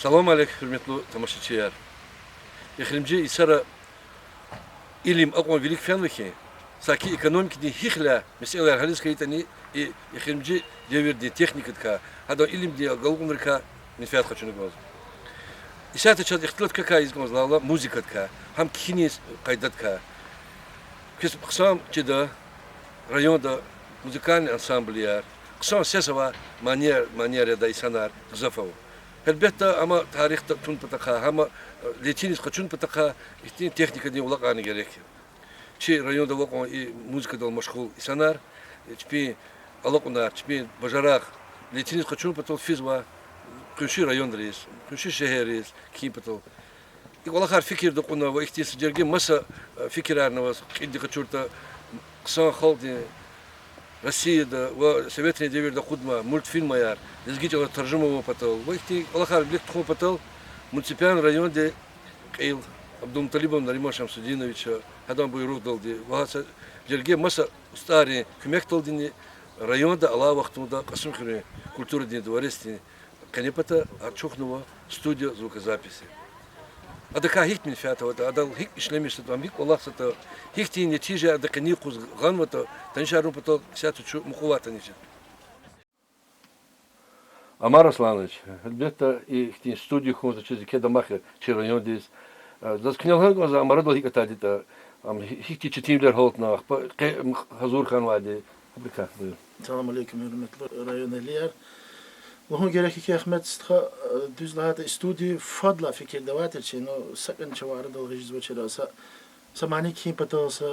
Salam aleykum hürmetli tamaşaçılar. Yekrimci isara ilim akma bilik fen ki saki ekonomik di hikla meseleler halis kayıtani yekrimci devirdi teknik ka hada ilim di galgunur ka nifat kaçını goz. İsate çad ihtilat ka izgoz la müzik ka ham kinis kaydat ka. Kız kısam çida rayonda müzikal ansamblyar kısam sesi var manier da insanlar zafav. Elbette ama tarihte tun pataka ama Letinis kaçun pataka işte teknik diye ulak anı gerek. Çi rayonda vakon müzikada meşgul insanlar çpi alakonlar çpi bajarak Letinis kaçun patal fizwa kuşu rayondayız kuşu şehiriz kim patal İkolakar fikir de konu ve ihtiyaç cergi masa fikirlerine var kindi kaçurta kısa halde Россияда ва Советский Деверда Худма мультфильм яр, дизгич ала таржума ва патал. Ва ихти алахар блик тхо патал муниципальный район де Каил Абдулмуталибом Нариман Шамсудиновича хадан буйрук далди. Ва жерге маса старый күмек далдини районда ала вақтында Касым Хире культура дин дворести канепата арчухнова студия звукозаписи. Адака хик min fiyatı var. Adal hik işlemişti. Amik olaksa hik diye netice adaka ni kuzgan var. Tanışarım pato siyatı şu mukuvatan için. Амар Асланович, elbette ihtiyaç stüdyo konusu çizik keda mahir çirayondis. Das knalhan konusu Amara da hik atadi da am hik diye çitimler haltna hazur kan vadi. Fabrika. Selamun aleyküm hürmetli rayoneliler. Lohun gerek ki Ahmet Sıtkı düzlahada stüdyo fadla fikir devatir çi no sakın çavarı dal rejiz vaçerasa samani kim patalsa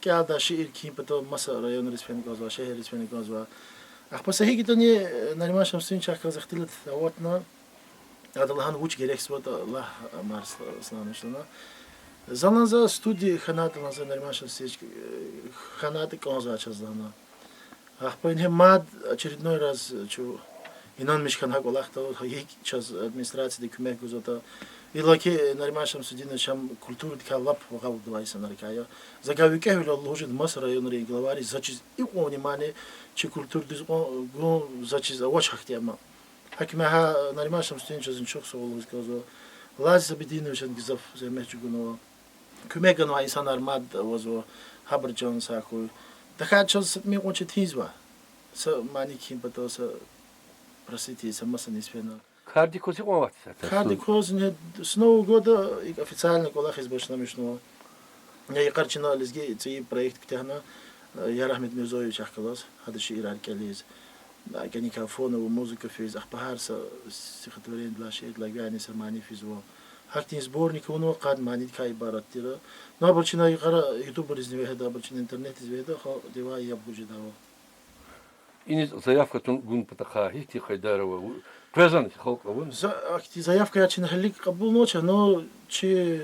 kağıda şiir kim patal masa rayon resmeni gazva şehir resmeni gazva akpasa hiki tani Nariman Şamsudin çakaz ihtilat avatna adalhan uç gereksiz vada Allah Mars Aslanışlana Zalanza stüdyo kanat lanza Nariman Şamsudin kanat gazva çazlana Ахпайн хемад очередной раз чу инан мишкан хак олахта хик час администрации күмек гузата илаки Нариман Шамсудин шам культура дикалап вагав глайса нарикая загавике хвил Аллаху Мас районный главари зачиз ико внимание чи культур диз го зачиз аваш хактияма хакимаха Нариман Шамсудин чазин çok soğulu сказал Лаз Абидиновичан гизав земечугуно күмек гана insanlar mad вазо хабарчан сахуй Така час ми хоче тизва. Са мани ким пато са просити са маса не спена. Кардикози омат. Кардикоз не с Нового года и официально колах избашна мишно. Я карчина лизги ци проект ктехна я Рахмет Мирзоевич ахкалас хада шиир аркализ. Гани кафона و музыка физ ахбахар са сихатворен для шиир для гани са мани физво. Хартин сборник оно قاد мани кай барат тира. Но обычно я гара ютубер изведа, обычно интернет изведа, ха дева я бужи дава. Ини заявка тун гун патаха хихти хайдарова. Презент халка вон. Акти заявка я чин халик кабул ноча, но чи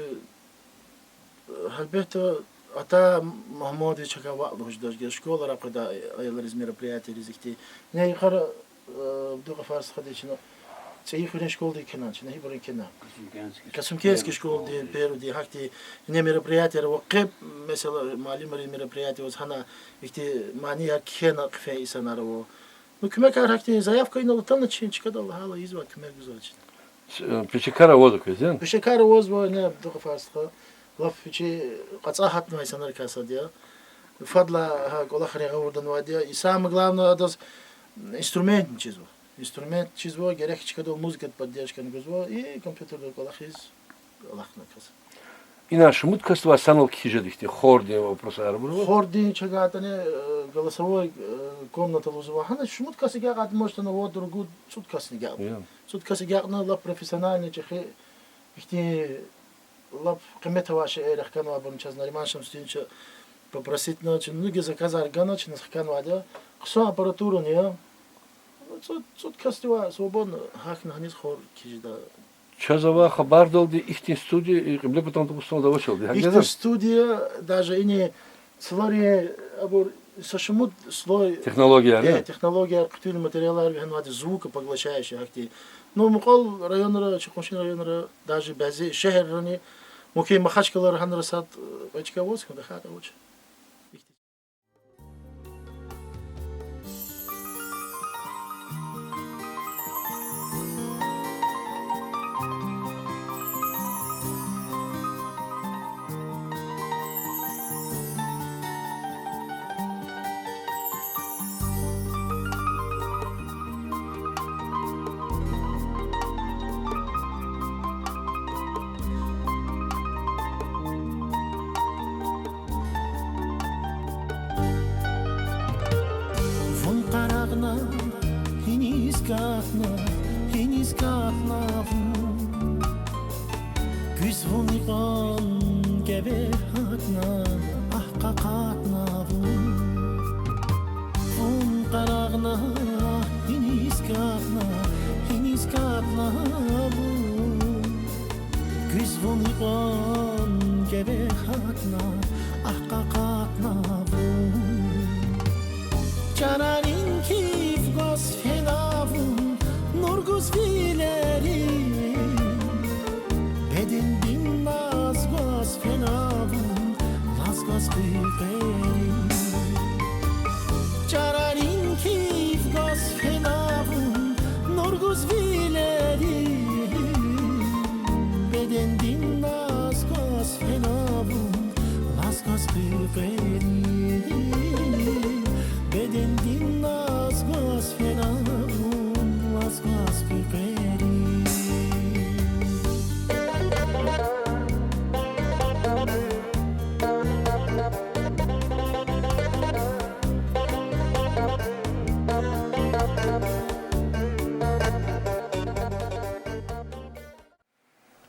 хальбета ата Махмуд Чакава луждаж школа рапада аялар из мероприятий ризикти. Не гара дуга фарс хадично. Цейхурен школ ди кена, чи не хибрен кена. Касумкенский школ ди перу ди хакти не мероприятия вакып, mesela malum мероприятия воз хана ихти мани я кена кфе исанаро. Ну кумек хакти заявка инолтана чин чикада Аллах изва кумек гузач. Печекара воз кызен. Печекара воз во не дуга фарсха. Лаф чи qatsахат ну исанар касадия. Фадла ха Аллах регавурдан вадия. И самое главное это инструмент чизво. Инструмент чизво, герек чикадо музыка поддержка нагузво и компьютер колахиз Аллахна кас. И наш муткаства санал кижедихте хорди вопросы арбуру. Хорди чагатане голосовой комната лузова. Хана шмуткаси гагат может на вот другу суткаси гаг. Суткаси гаг на ла профессиональный чехи ихти ла кемета ваша эрх канва бон час Нариман Шамсудин попросить на многие заказар гана чин канва да. Кса аппаратуру не Суд кастива свободно хакна ханис хор кижда. Чазова хабар долди ихтин студия и кемле потом то пустил давошил. Ихтин студия даже и не слори абур сашмут слой технология. Технология активный материалlar вен звука поглощающий хакти. Но мукал районара чекошин районара даже бази шехерни муки махачкалар ханрасат бачкавоз хада хата уч. qaragna hinis katna Güz vuniqan geber hatna ahqaqatna Vun qaragna hinis katna Güz vuniqan geber hatna ahqaqatna Canarin kif gos fenavun Nurguz vileri Bedin bin naz gos fenavun Laz gos kıyferi Canarin kif gos fenavun Nurguz vileri Bedin bin naz gos fenavun Laz gos kıyferi Beden din naz gos fenavun Laz gos kıyferi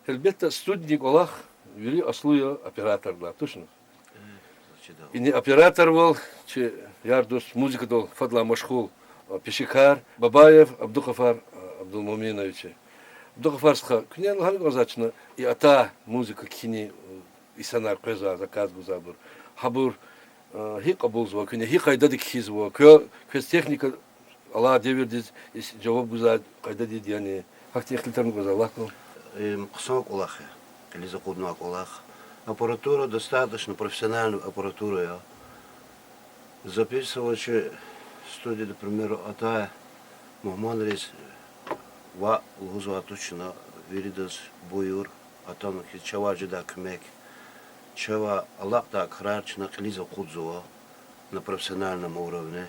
Elbette stüdnik olaq, veri aslıya operatorlar, точно? И не оператор был, че ярдус музыка дол, Фадла Машхул, Пешикар, Бабаев, Абдухафар, Абдулмуминович. Абдухафар сха, княн галгазачна, и ата музыка кини, и санар квеза, заказ гузабур. Хабур, хик абулзва, кня хик айдадик хизва, квез техника, Аллах девердиз, жаваб гузад, айдадид, яни, хак технитарн гузалах. Кусок улахе, или закуднуак улах. Аппаратура достаточно, профессиональную аппаратуру я записывал, что студия, например, Атая, Мухманрис, Ва, Лгузу Атучина, Виридас, Буюр, Атанок, Чава Джида Кмек, Чава Аллах так Харчна, Клиза Кудзуа на профессиональном уровне.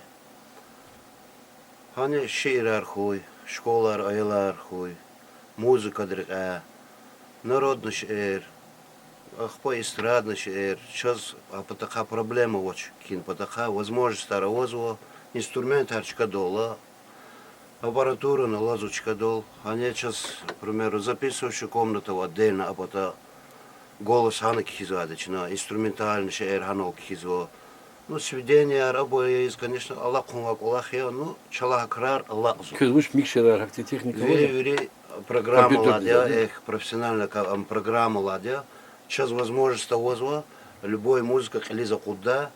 Они шейрар хуй, школар, айлар хуй, музыка дрыга, народный шейр, Ахпа эстрадный шеэр, сейчас такая проблема очень, такая возможность старовозова, инструмент арчкадола, аппаратура на лазучкадол, они сейчас, к примеру, записывающую комнату отдельно, а потом голос ханок хизадочно, инструментальный шеэр ханок хизо. Ну, сведения работы есть, конечно, Аллах хумак Аллахе, ну, чалах крар Аллах. Көзвуш микшерар, хакти техника. Вери, программа ладья, профессиональная программа ладья. Сейчас возможность того, любой музыка, Лиза Куда,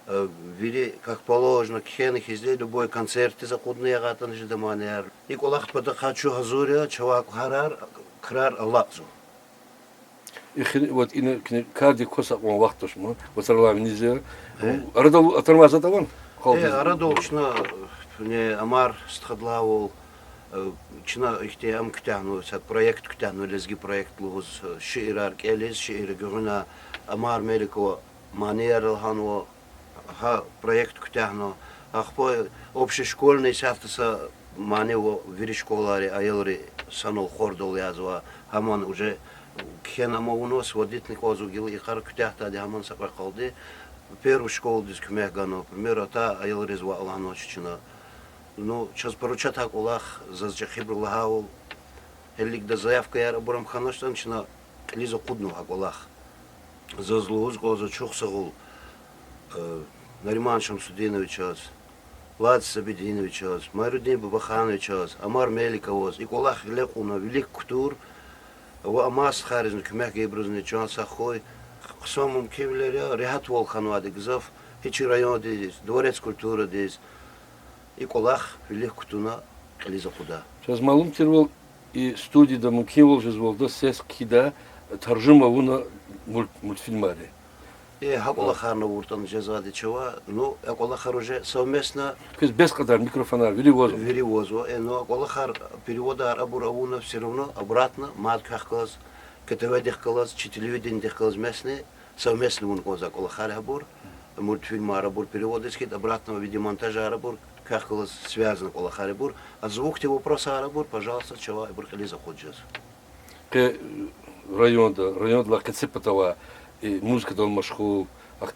вери, как положено, кхеных изделий, любой концерт, ты закудный агатан жидаманер. И колах хочу газуря, чавак харар, крар Аллахзу. Вот и каждый косак он вахтош, вот сарлам нельзя. Арадол оторваться таван. Арадол, чна, не Амар стхадлавол. Чина ихте ам ктяну сат проект ктяну лезги проект луз шиирар келез шиир гуна Амар Мелико манер ханво ха проект ктяну ахпо общешкольный сатса манево вири школари аелри санол хордол язва хаман уже кхенамо унос водитник озугил и хар ктяхта де хаман саква қалды первую школу дис кмехгано пример та аелри зва аланоччина. Ну, сейчас поручат Аллах за Джахибруллахау, Элик да заявка я рабурам ханоштан, чина Лиза Кудну Аллах. За злоузгол, за Чухсагул, Нариман Шамсудинович, Влад Сабидинович, Майрудин Бабаханович, Амар Меликовоз, и Аллах лекуна велик кутур, Амас Харизн, Кмех Гейбрузный Чан Сахой, к самому Кевлере, Рехат Волхануади Гзав, Хичи район здесь, дворец культуры здесь. И колах велик кутуна Лиза Куда. Сейчас малум тервал и студии да мукивал же звал да сес кида таржима вуна мультфильмари. И хаколахар на уртан жезади чего, ну хаколахар уже совместно. Кыз без кадар микрофона веливозу. Веливозу, но хаколахар перевода абуравуна все равно обратно мат кахкалас, кетеведих калас, телевидение калас местные, совместно вон коза хаколахар абур, мультфильм арабур переводиски, обратного виде монтажа арабур. Как связано около Харибур, а звук те вопроса Арабур, пожалуйста, чего и Буркали заходит. Район да Лакаципатова, и музыка дал машху,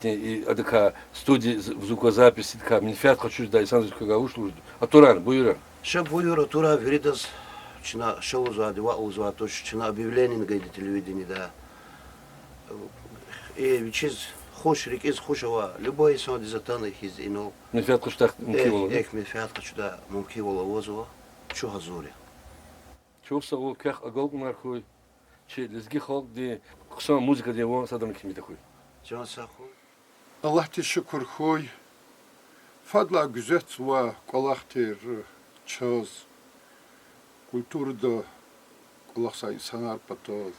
и адыка студии в звукозаписи, така минфят хочу да и сам звука ушлу, а туран, буйран. Ша буйра тура веридас, чина шоу задева узватош, чина объявление на гайде телевидении, да. И вичиз خوش ریک از خوش و لبای سان دیزتانه هیز اینو минфят хочу так мукивало. یک میفعل хочу да ممکن ولا وزو چه هزوری Чего сало ках агол мархуй, че лезги хок ди кусам музыка ди вон садан кими такой. جان سخو Allah teşekkür koy. Fadla güzet ve kolaktir çöz. Kulturda kolaksa insanlar patol.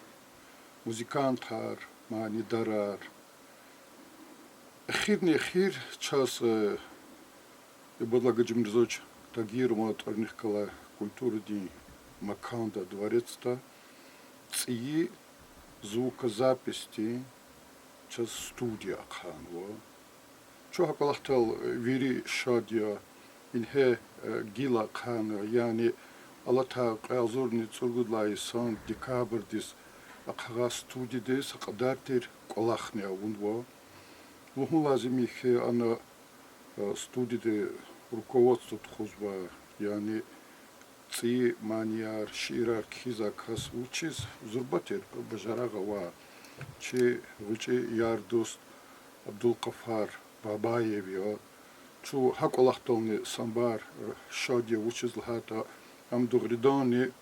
Muzikantlar, manidarar. Ехир час и благоджим резоч тагир моторных кала культуры ди Маканда дворец-то ци звукозаписи час студия ханво. Чого колахтал вири шадия инхе гила хан яни алата казурни цургудлай сон декабрь дис акага студия дис акадартир колахня унво. Луху лазим их ана студии руководство тхузба яни ци маньяр ширар кизакас учис зурбатер бажарагава чи вучи ярдуст Абдулкафар Бабаев чу хаколахтолни самбар шади учис лхата амдугридони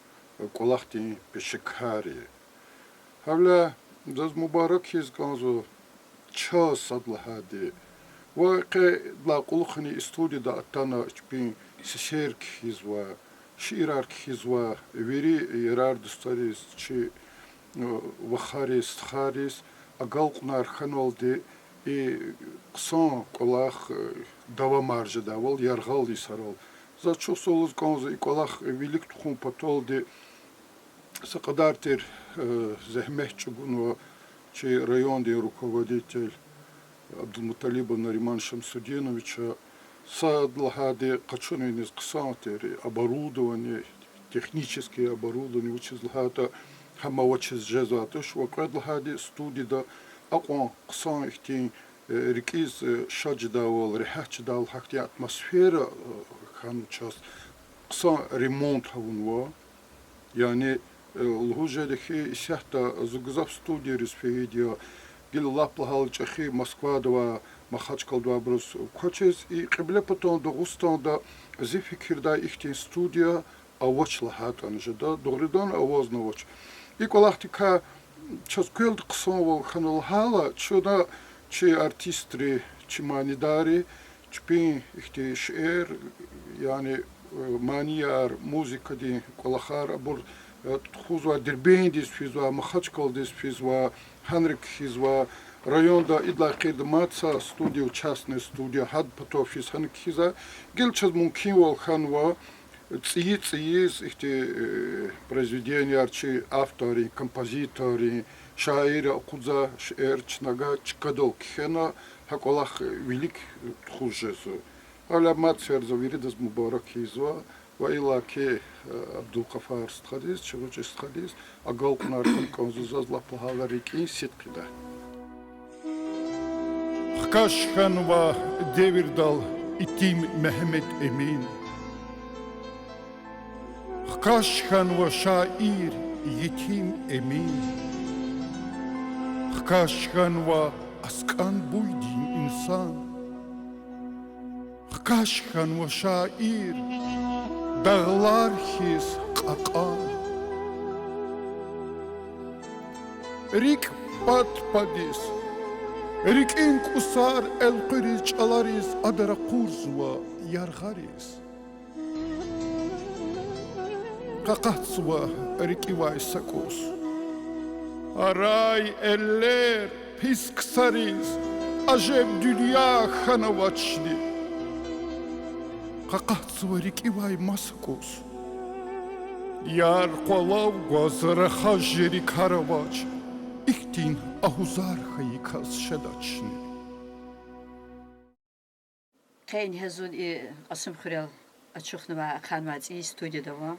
колахти пешекари хавла заз мубарак хиз ганзо час садлахади واقع لا قلخني استودي دا اتانا بين سشيرك هزوا شيرارك هزوا ويري يرار دستاريس چي وخاريس خاريس اقالقنار خنولدي и قصان قلاخ دوا маржа давал яргал исарал за чё солоз конза и قلاخ велик тухун патолди сакадартер захмехчугуно чи районный руководитель Абдулмуталиба Нариман Шамсудиновича садлахади качуны из ксантери оборудование техническое оборудование учизлахата хамавачиз жезатуш вакадлагади студида акон ксан ихтин рикиз шадждавал рехачдал хахти атмосфера хан час ксан ремонт хавунва yani лужедихи сяхта зугзав студия рисфедия гил лаплахал чахи Москва-два Махачкал-два брус кочез и кибле потом до Густанда зификирда ихтин студия авочлахат анжда догридан авознавоч и колахтика час кэлд ксонвол ханулхала чуда чи артистри чи манидари чпин ихти шер yani манияр музыка ди колахар абур тхузва дербендис физва Махачкал-дис физва Ханрик хизва районда идла кидмаца студия частная студия хад потофис ханкиза гелчас мумкин вол ханва циис ихти произведения арчи авторы композиторы шаира кудза шерчнага чкадол кхена хаколах велик тхужесу аля мацерзо виридас мубарак хизва وإلا كي عبد القفار استخديس شغوش استخديس أقل قناركم كونزوزاز لابلها ريكين سيتقدا خكاش خانوا ديفيردال إتيم محمد أمين خكاش خانوا شاعر يتيم أمين خكاش خانوا أسكان بويدين إنسان خكاش خانوا شاعر Dağlar his qaqan Rik pat padis Rik ink usar el qiriz çalaris adara qurzwa yargharis Qaqatswa rik ivay sakos Aray eller pis ksaris Ajeb dünya khanavachdi قاقاتسوريك إيواي ماسكوس يار قلاو غازر خاجري كارواج إختين أهوزار خيكاس شداتشني قين هزون قسم خريل أتشوخنا خانوات استوديو دوا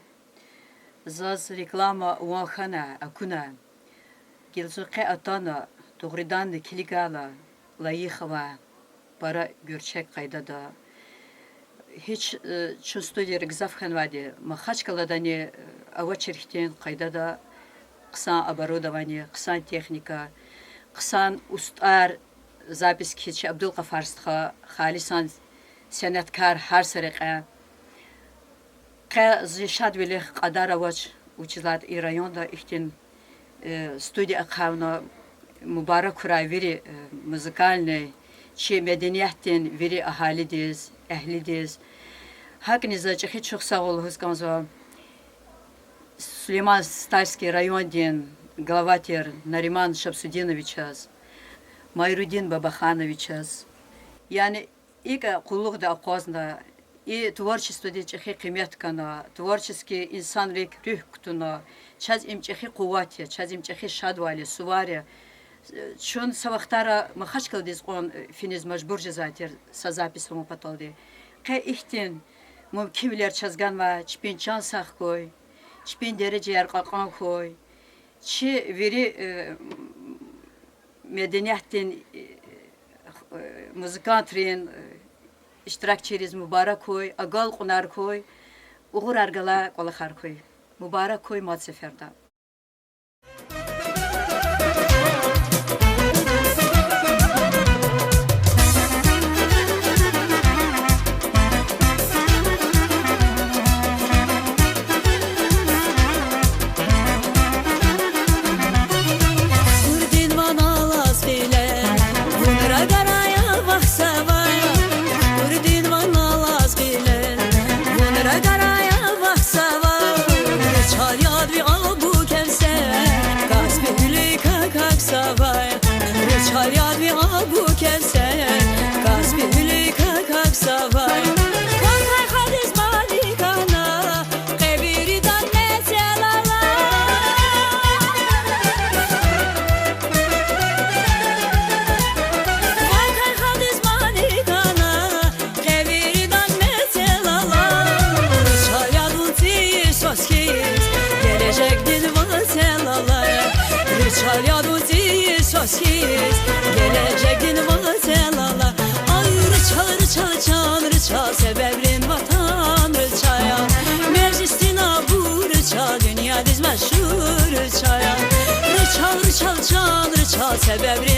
زاز ريكلاما وان خانا أكونا جلزو قي أتانا doğrudan da Kiligala, Layıkova, para görçek kayda da hiç şu stüdyo Rıgzafkan vadi, Mahaçkala'dan avaçerhten kayda da kısan оборудование, kısan teknika, kısan ustar запись keçi Abdülkafarstha, halisan senetkar her sarıqa, zişad velih qadar avaç uçilat rayonda ihtin stüdyo akhavna mübarek kuray veri müzikalne, çi medeniyetten veri ahalidiz, ehlidiz. Hakinize çok sağ olun kanzo. Süleyman Stalski rayondan главатер Нариман Шапсудиновичаз, Майрудин Бабахановичаз. Yani ilk kulluk da akvazna, и творчество de çehi kıymet kana, tворческий insanlık ruh kutuna, çaz imçehi kuvveti, çaz imçehi şadvali, suvari. Çün savahtara mahaçkal diz on finiz mecbur cezatir sa zapisому patoldi. Ke ihtin mümkünler çazgan va çpin çan sağ koy, çpin derece yer qalqan koy. Çi veri medeniyetin muzikantrin iştirakçiriz mübarek koy, agal kunar koy, uğur argala kolakar koy. Mübarek koy mat seferda. Gelecektin vazelala ayrı çal sebebrin vatan rıçaya meclistin abu rıça dünya diz meşhur rıçaya rıçal sebebrin